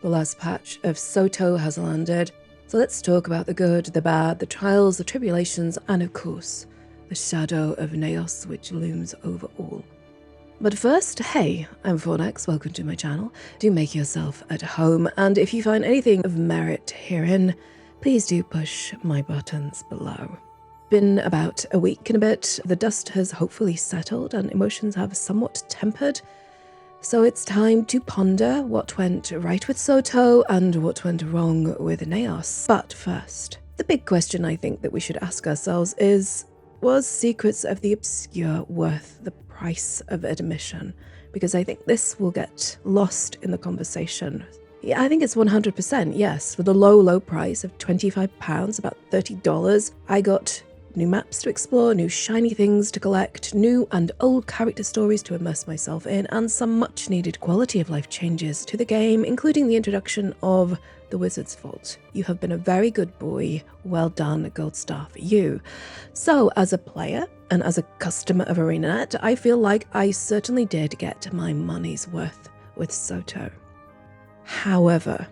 The last patch of SoTO has landed, so let's talk about the good, the bad, the trials, the tribulations, and of course, the Shadow of Nayos, which looms over all. But first, hey, I'm Fornex, welcome to my channel. Do make yourself at home, and if you find anything of merit herein, please do push my buttons below. Been about a week and a bit, the dust has hopefully settled and emotions have somewhat tempered. So it's time to ponder what went right with SoTO and what went wrong with Nayos. But first, the big question I think that we should ask ourselves is, was Secrets of the Obscure worth the price of admission? Because I think this will get lost in the conversation. Yeah, I think it's 100%, yes. For the low price of £25, about $30, I got new maps to explore, new shiny things to collect, new and old character stories to immerse myself in, and some much needed quality of life changes to the game, including the introduction of the Wizard's Vault. You have been a very good boy. Well done, gold star for you. So as a player and as a customer of ArenaNet, I feel like I certainly did get my money's worth with SoTO. However,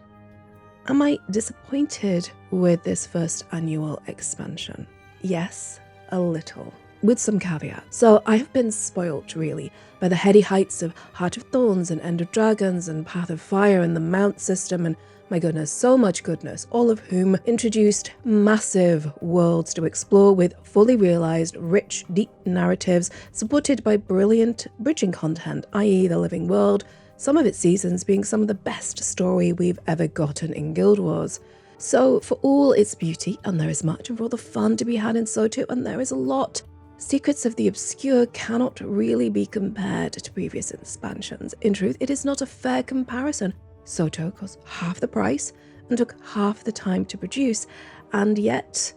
am I disappointed with this first annual expansion? Yes, a little, with some caveats. So I have been spoilt, really, by the heady heights of Heart of Thorns and End of Dragons and Path of Fire and the Mount system, and my goodness, so much goodness, all of whom introduced massive worlds to explore with fully realized, rich, deep narratives supported by brilliant bridging content, i.e. the living world, some of its seasons being some of the best story we've ever gotten in Guild Wars. So for all its beauty, and there is much, and for all the fun to be had in SoTO, and there is a lot, Secrets of the Obscure cannot really be compared to previous expansions. In truth, it is not a fair comparison. SoTO cost half the price and took half the time to produce, and yet,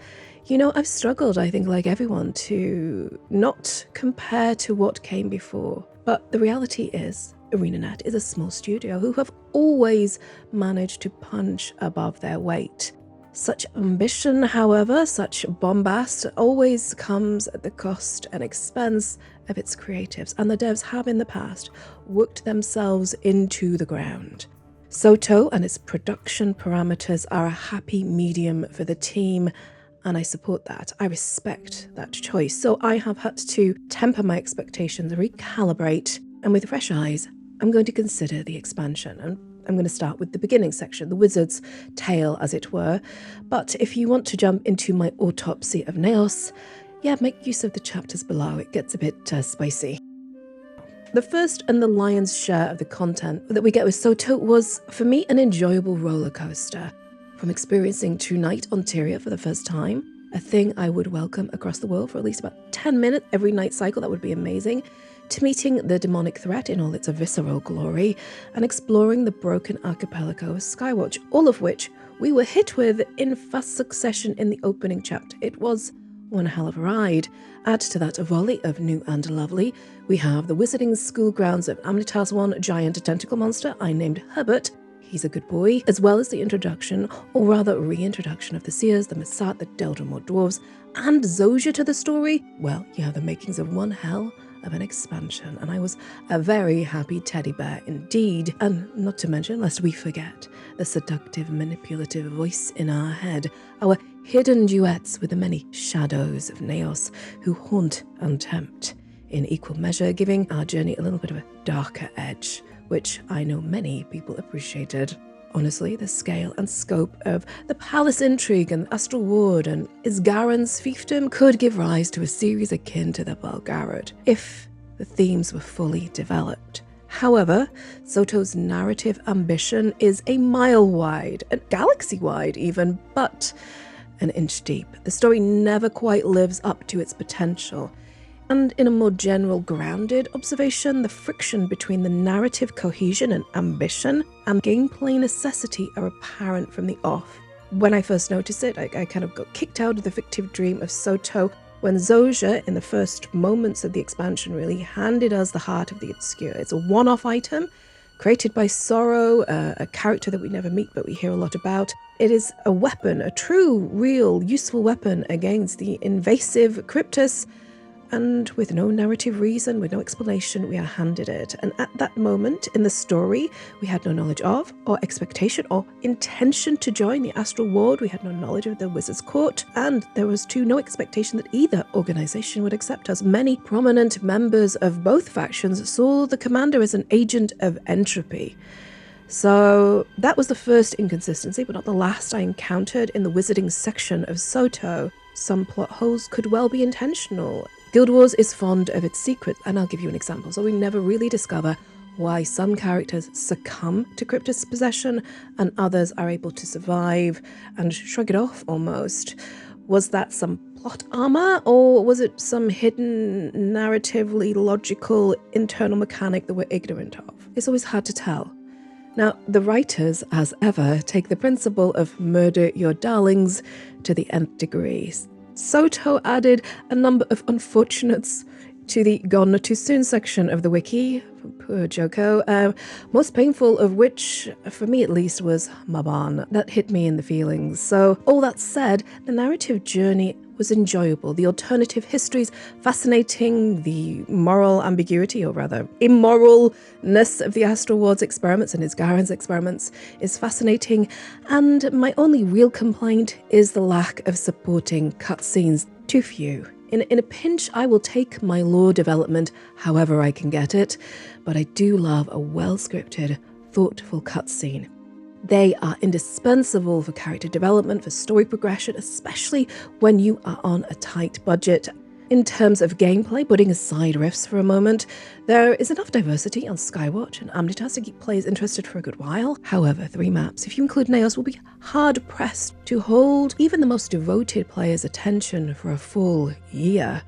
I've struggled, I think, like everyone, to not compare to what came before. But the reality is, ArenaNet is a small studio who have always managed to punch above their weight. Such ambition, however, such bombast, always comes at the cost and expense of its creatives, and the devs have in the past worked themselves into the ground. SoTO and its production parameters are a happy medium for the team, and I support that. I respect that choice. So I have had to temper my expectations, recalibrate, and with fresh eyes, I'm going to consider the expansion. And I'm going to start with the beginning section, the wizard's tale, as it were. But if you want to jump into my autopsy of Nayos, make use of the chapters below. It gets a bit spicy. The first and the lion's share of the content that we get with SoTO was, for me, an enjoyable roller coaster. From experiencing True Night on Tyria for the first time, a thing I would welcome across the world for at least about 10 minutes every night cycle, that would be amazing, to meeting the demonic threat in all its visceral glory, and exploring the broken archipelago of Skywatch, all of which we were hit with in fast succession in the opening chapter. It was one hell of a ride. Add to that a volley of new and lovely. We have the wizarding school grounds of Amnitar's one giant tentacle monster I named Herbert. He's a good boy, as well as the introduction, or rather reintroduction, of the Seers, the Massat, the Deldrimore dwarves, and Zosia to the story. Well, you have the makings of one hell of an expansion, and I was a very happy teddy bear indeed. And not to mention, lest we forget, the seductive, manipulative voice in our head, our hidden duets with the many shadows of Nayos who haunt and tempt in equal measure, giving our journey a little bit of a darker edge, which I know many people appreciated. Honestly, the scale and scope of the palace intrigue and Astral Ward and Isgaran's fiefdom could give rise to a series akin to the Balgarad, if the themes were fully developed. However, SoTO's narrative ambition is a mile wide, a galaxy wide even, but an inch deep. The story never quite lives up to its potential. And in a more general, grounded observation, the friction between the narrative cohesion and ambition and gameplay necessity are apparent from the off. When I first noticed it, I kind of got kicked out of the fictive dream of SoTO when Zosia, in the first moments of the expansion, really handed us the Heart of the Obscure. It's a one-off item created by Sorrow, a character that we never meet but we hear a lot about. It is a weapon, a true, real, useful weapon against the invasive Cryptus and with no narrative reason, with no explanation, we are handed it. And at that moment in the story, we had no knowledge of, or expectation, or intention to join the Astral Ward. We had no knowledge of the Wizard's Court, and there was too no expectation that either organization would accept us. Many prominent members of both factions saw the commander as an agent of entropy. So that was the first inconsistency, but not the last I encountered in the wizarding section of SoTO. Some plot holes could well be intentional. Guild Wars is fond of its secrets, and I'll give you an example. So we never really discover why some characters succumb to Cryptus possession and others are able to survive and shrug it off almost. Was that some plot armor, or was it some hidden, narratively logical internal mechanic that we're ignorant of? It's always hard to tell. Now, the writers, as ever, take the principle of murder your darlings to the nth degree. SoTO added a number of unfortunates to the Gone Not Too Soon section of the wiki. Poor Joko. Most painful of which, for me at least, was Maban. That hit me in the feelings. So, all that said, the narrative journey was enjoyable. The alternative histories, fascinating. The moral ambiguity, or rather, immoralness of the Astral Ward's experiments and Isgaren's experiments is fascinating. And my only real complaint is the lack of supporting cutscenes. Too few. In a pinch, I will take my lore development however I can get it, but I do love a well-scripted, thoughtful cutscene. They are indispensable for character development, for story progression, especially when you are on a tight budget. In terms of gameplay, putting aside riffs for a moment, there is enough diversity on Skywatch and Amnitas to keep players interested for a good while. However, 3 maps, if you include Nayos, will be hard-pressed to hold even the most devoted players' attention for a full year,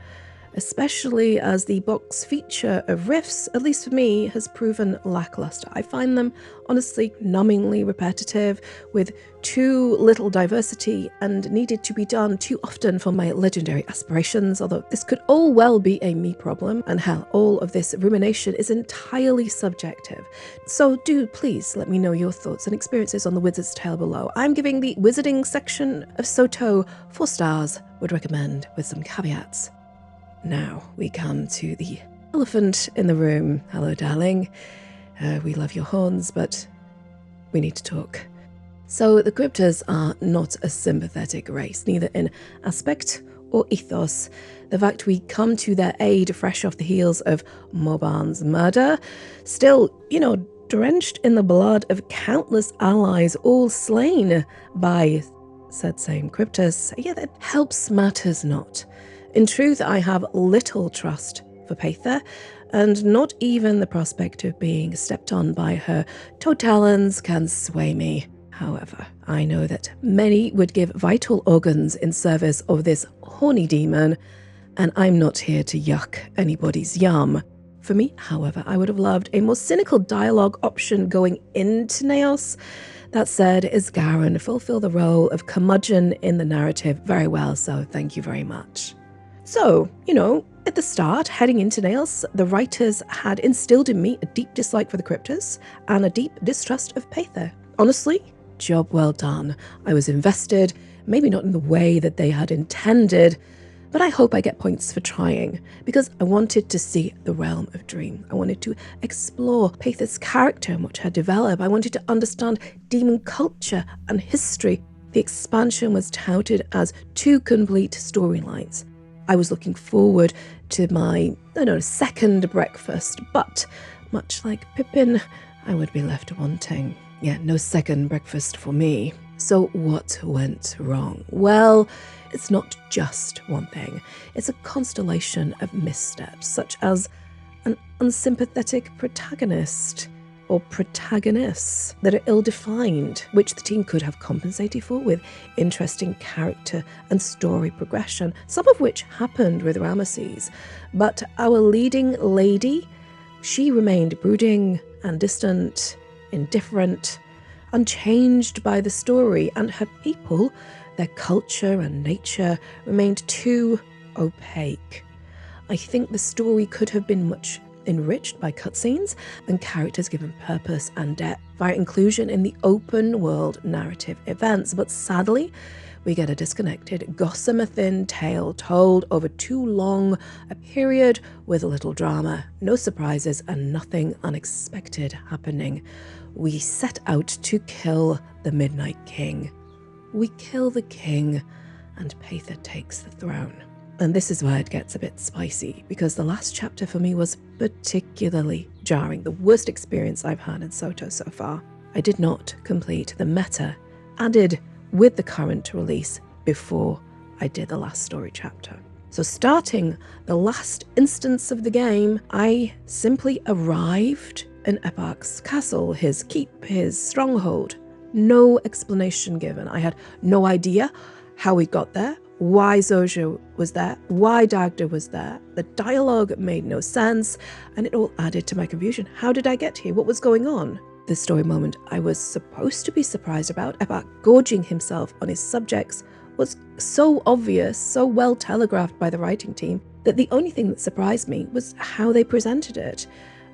especially as the box feature of riffs, at least for me, has proven lackluster. I find them, honestly, numbingly repetitive, with too little diversity and needed to be done too often for my legendary aspirations, although this could all well be a me problem, and hell, all of this rumination is entirely subjective. So do please let me know your thoughts and experiences on the Wizard's Tale below. I'm giving the wizarding section of SoTO 4 stars, would recommend with some caveats. Now we come to the elephant in the room. Hello, darling. We love your horns, but we need to talk. So the Cryptas are not a sympathetic race, neither in aspect or ethos. The fact we come to their aid fresh off the heels of Moban's murder, still, drenched in the blood of countless allies, all slain by said same Cryptas, that helps matters not. In truth, I have little trust for Paitha, and not even the prospect of being stepped on by her toe talons can sway me. However, I know that many would give vital organs in service of this horny demon, and I'm not here to yuck anybody's yum. For me, however, I would have loved a more cynical dialogue option going into Nayos. That said, Isgaren fulfill the role of curmudgeon in the narrative very well, so thank you very much. So, at the start, heading into Nayos, the writers had instilled in me a deep dislike for the Cryptas and a deep distrust of Paitha. Honestly, job well done. I was invested, maybe not in the way that they had intended, but I hope I get points for trying, because I wanted to see the realm of dream. I wanted to explore Paitha's character and watch her develop. I wanted to understand demon culture and history. The expansion was touted as 2 complete storylines. I was looking forward to my, second breakfast, but much like Pippin, I would be left wanting. No second breakfast for me. So what went wrong? Well, it's not just one thing. It's a constellation of missteps, such as an unsympathetic protagonist or protagonists that are ill-defined, which the team could have compensated for with interesting character and story progression, some of which happened with Ramesses. But our leading lady, she remained brooding and distant, indifferent, unchanged by the story, and her people, their culture and nature, remained too opaque. I think the story could have been much enriched by cutscenes and characters given purpose and depth via inclusion in the open world narrative events, but sadly, we get a disconnected, gossamer-thin tale told over too long a period with little drama, no surprises, and nothing unexpected happening. We set out to kill the Midnight King. We kill the king, and Paitha takes the throne. And this is where it gets a bit spicy, because the last chapter for me was particularly jarring, the worst experience I've had in SoTO so far. I did not complete the meta added with the current release before I did the last story chapter. So starting the last instance of the game, I simply arrived in Eparch's castle, his keep, his stronghold. No explanation given. I had no idea how we got there, why Zojia was there, why Dagda was there. The dialogue made no sense, and it all added to my confusion. How did I get here? What was going on? The story moment I was supposed to be surprised about, Eparch gorging himself on his subjects, was so obvious, so well telegraphed by the writing team, that the only thing that surprised me was how they presented it.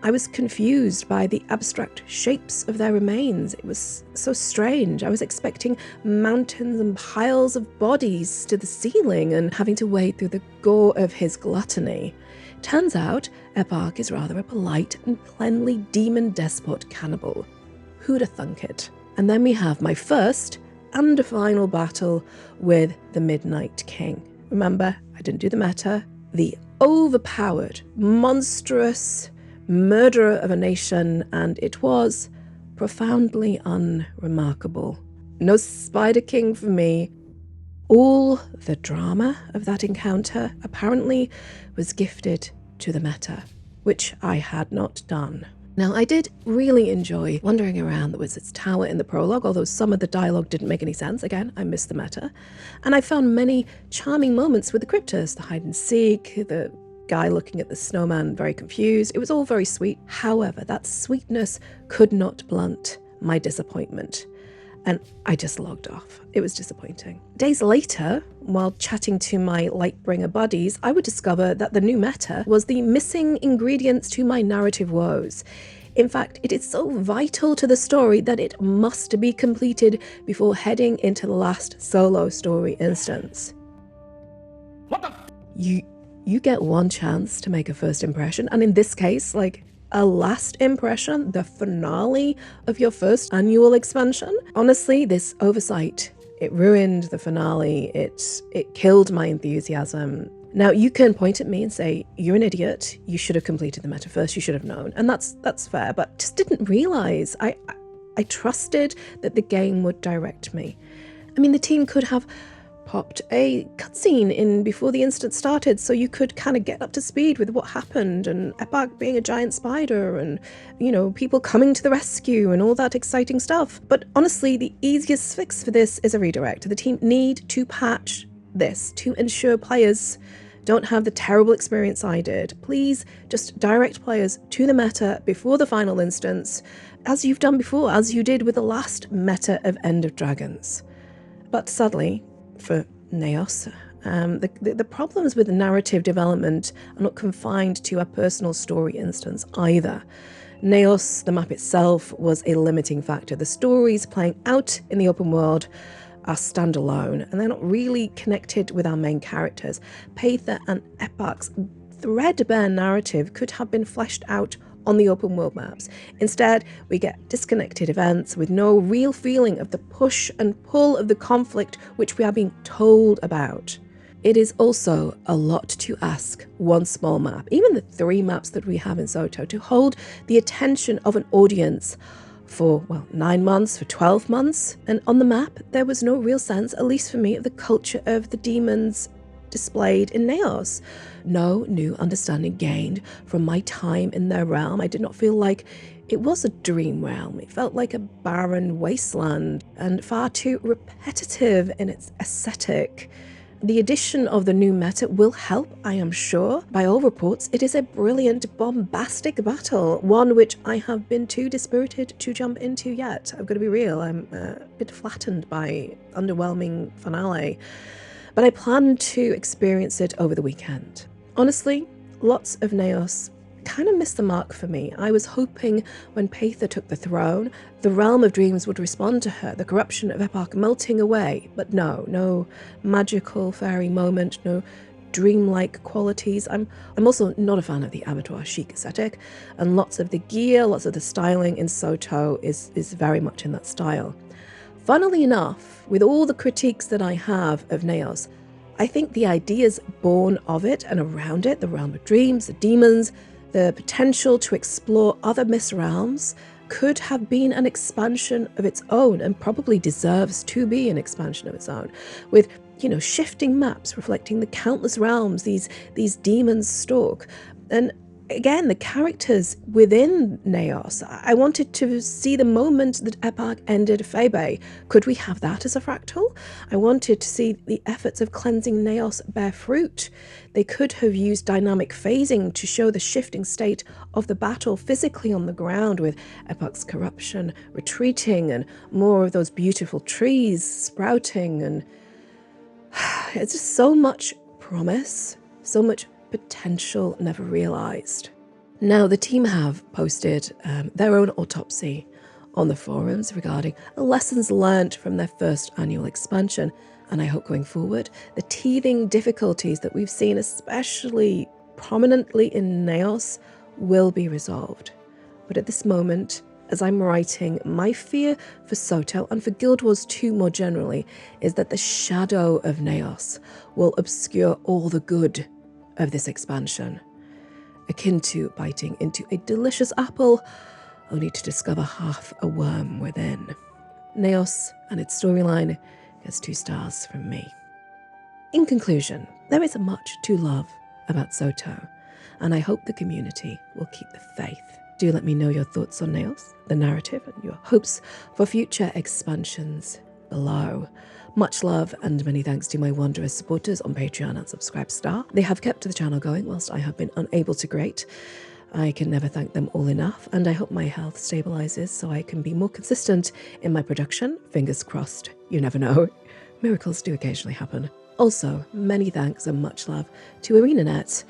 I was confused by the abstract shapes of their remains. It was so strange. I was expecting mountains and piles of bodies to the ceiling and having to wade through the gore of his gluttony. Turns out, Eparch is rather a polite and cleanly demon despot cannibal. Who'd have thunk it? And then we have my first and final battle with the Midnight King. Remember, I didn't do the meta. The overpowered, monstrous murderer of a nation, and it was profoundly unremarkable. No Spider King for me. All the drama of that encounter apparently was gifted to the meta, which I had not done. Now, I did really enjoy wandering around the Wizard's Tower in the prologue, although some of the dialogue didn't make any sense. Again, I missed the meta. And I found many charming moments with the cryptos, the hide and seek, the guy looking at the snowman very confused. It was all very sweet. However, that sweetness could not blunt my disappointment. And I just logged off. It was disappointing. Days later, while chatting to my Lightbringer buddies, I would discover that the new meta was the missing ingredients to my narrative woes. In fact, it is so vital to the story that it must be completed before heading into the last solo story instance. What the? You get one chance to make a first impression, and in this case, like a last impression, the finale of your first annual expansion. Honestly, this oversight, it ruined the finale. It killed my enthusiasm. Now, you can point at me and say, you're an idiot. You should have completed the meta first. You should have known. And that's fair, but just didn't realize. I trusted that the game would direct me. I mean, the team could have popped a cutscene in before the instance started so you could kind of get up to speed with what happened, and Eparch being a giant spider and, you know, people coming to the rescue and all that exciting stuff. But honestly, the easiest fix for this is a redirect. The team need to patch this to ensure players don't have the terrible experience I did. Please just direct players to the meta before the final instance, as you've done before, as you did with the last meta of End of Dragons. But sadly, for Nayos, the problems with narrative development are not confined to a personal story instance either. Nayos, the map itself, was a limiting factor. The stories playing out in the open world are standalone, and they're not really connected with our main characters. Paitha and Eparch's threadbare narrative could have been fleshed out on the open world maps. Instead, we get disconnected events with no real feeling of the push and pull of the conflict which we are being told about. It is also a lot to ask one small map, even the 3 maps that we have in SoTO, to hold the attention of an audience for, well, 9 months, for 12 months. And on the map, there was no real sense, at least for me, of the culture of the demons displayed in Nayos. No new understanding gained from my time in their realm. I did not feel like it was a dream realm. It felt like a barren wasteland and far too repetitive in its aesthetic. The addition of the new meta will help, I am sure. By all reports, it is a brilliant, bombastic battle, one which I have been too dispirited to jump into yet. I've got to be real, I'm a bit flattened by underwhelming finale. But I plan to experience it over the weekend. Honestly, lots of Nayos, kind of missed the mark for me. I was hoping when Paitha took the throne, the realm of dreams would respond to her, the corruption of Epoch melting away. But no magical fairy moment, no dreamlike qualities. I'm also not a fan of the abattoir chic aesthetic, and lots of the gear, lots of the styling in SoTO is very much in that style. Funnily enough, with all the critiques that I have of Nayos, I think the ideas born of it and around it, the realm of dreams, the demons, the potential to explore other myths realms, could have been an expansion of its own, and probably deserves to be an expansion of its own, with shifting maps reflecting the countless realms these demons stalk. And again, the characters within Nayos, I wanted to see the moment that Epoch ended Febe. Could we have that as a fractal? I wanted to see the efforts of cleansing Nayos bear fruit. They could have used dynamic phasing to show the shifting state of the battle physically on the ground, with Epoch's corruption retreating and more of those beautiful trees sprouting. And it's just so much promise, so much potential never realised. Now, the team have posted their own autopsy on the forums regarding lessons learnt from their first annual expansion, and I hope going forward, the teething difficulties that we've seen, especially prominently in Nayos, will be resolved. But at this moment, as I'm writing, my fear for SoTO and for Guild Wars 2 more generally is that the Shadow of Nayos will obscure all the good of this expansion, akin to biting into a delicious apple only to discover half a worm within. Nayos and its storyline gets 2 stars from me. In conclusion, there is much to love about SoTO, and I hope the community will keep the faith. Do let me know your thoughts on Nayos, the narrative, and your hopes for future expansions below. Much love and many thanks to my wondrous supporters on Patreon and Subscribestar. They have kept the channel going whilst I have been unable to create. I can never thank them all enough, and I hope my health stabilizes so I can be more consistent in my production. Fingers crossed, you never know. Miracles do occasionally happen. Also, many thanks and much love to Anet,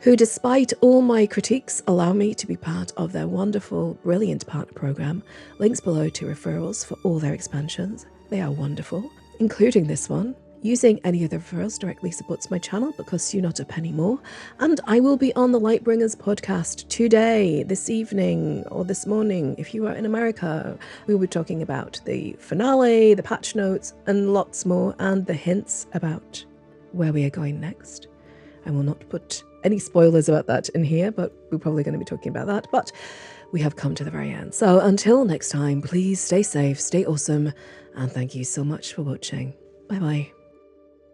who, despite all my critiques, allow me to be part of their wonderful, brilliant partner program. Links below to referrals for all their expansions. They are wonderful, including this one. Using any of the referrals directly supports my channel but costs you not a penny more. And I will be on the Lightbringers podcast today, this evening, or this morning if you are in America. We will be talking about the finale, the patch notes, and lots more, and the hints about where we are going next. I will not put any spoilers about that in here, but we're probably going to be talking about that. But we have come to the very end. So until next time, please stay safe, stay awesome, and thank you so much for watching. Bye-bye.